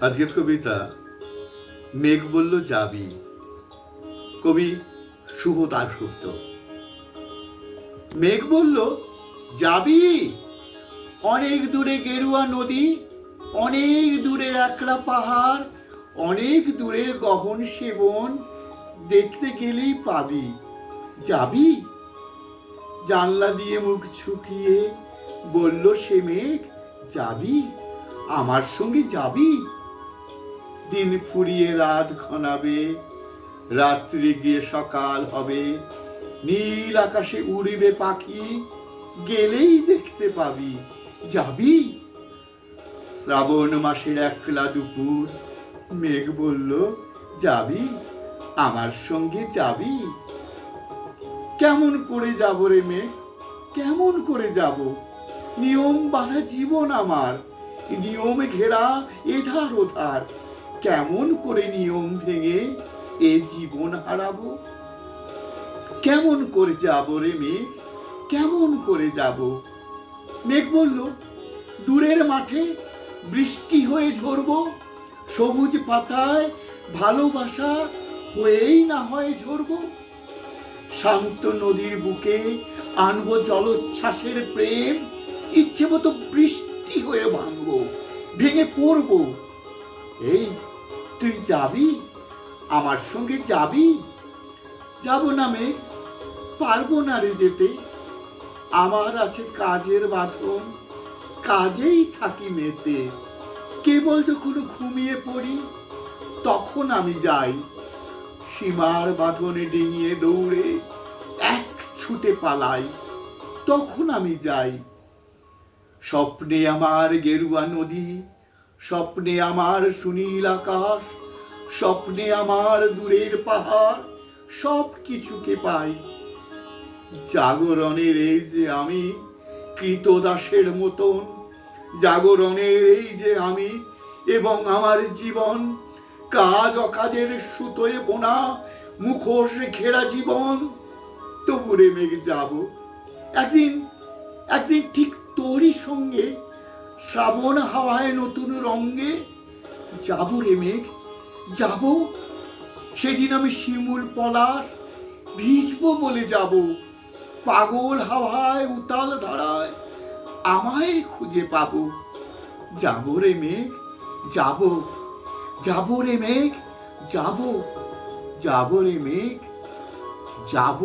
আজকের কবিতা মেঘ বলল যাবি। কবি শুভ দাশগুপ্ত। মেঘ বলল যাবি, অনেক দূরে গেরুয়া নদী, অনেক দূরের একলা পাহাড়, অনেক দূরের গহন সেবন দেখতে গেলেই পাবি। যাবি? জানলা দিয়ে মুখ ঝুঁকিয়ে বলল সে মেঘ, যাবি, আমার সঙ্গে যাবি? দিন ফুরিয়ে রাত ঘনাবে, রাত্রি গিয়ে সকাল হবে, নীল আকাশে উড়িবে পাখি, গেলেই দেখতে পাবি। যাবি? শ্রাবণ মাসের একলা দুপুর, মেঘ বলল যাবি, আমার সঙ্গে যাবি? কেমন করে যাব রে মেঘ, কেমন করে যাব? নিয়ম বাঁধা জীবন আমার, নিয়মে ঘেরা এধার ওধার, কেমন করে নিয়ম ভেঙে এ জীবন হারাবো? কেমন করে যাব রে মেঘ, কেমন করে যাব? মেঘ বলল দূরের মাঠে বৃষ্টি হয়ে ঝরবো, সবুজ পাতায় ভালোবাসা হয়েই না হয় ঝরবো। শান্ত নদীর বুকে আনবো জলোচ্ছ্বাসের প্রেম, ইচ্ছে মতো বৃষ্টি হয়ে ভাঙবো, ভেঙে পড়বো। এই তুই যাবি, আমার সঙ্গে যাবি? যাব না মেঘ, পারবো না রে যেতে, আমার আছে কাজের বাঁধন, কাজেই থাকি মেতে। কেবল যখন ঘুমিয়ে পড়ি তখন আমি যাই, সীমার বাঁধনে ডিঙিয়ে দৌড়ে এক ছুটে পালাই, তখন আমি যাই। স্বপ্নে আমার গেরুয়া নদী, স্বপ্নে আমার সুনীল আকাশ, স্বপ্নে আমার দূরের পাহাড়, সব কিছুকে পাই। জাগরণের এই যে আমি কৃতদাসের মতন, জাগরণের এই যে আমি এবং আমার জীবন, কাজ অকাজের সুতোয় বোনা মুখোশ ঘেরা জীবন। তবু রে মেঘ যাব, একদিন একদিন ঠিক তোরই সঙ্গে, শ্রাবণ হাওয়ায় নতুন রঙে যাব রে মেঘ, যাব। সেদিন আমি শিমুল পলাশ ভিজবো বলে যাব, পাগল হাওয়ায় উতাল ধারায় আমায় খুঁজে পাবো। যাব রে মেঘ, যাব, যাব রে মেঘ, যাব, যাব রে মেঘ, যাব।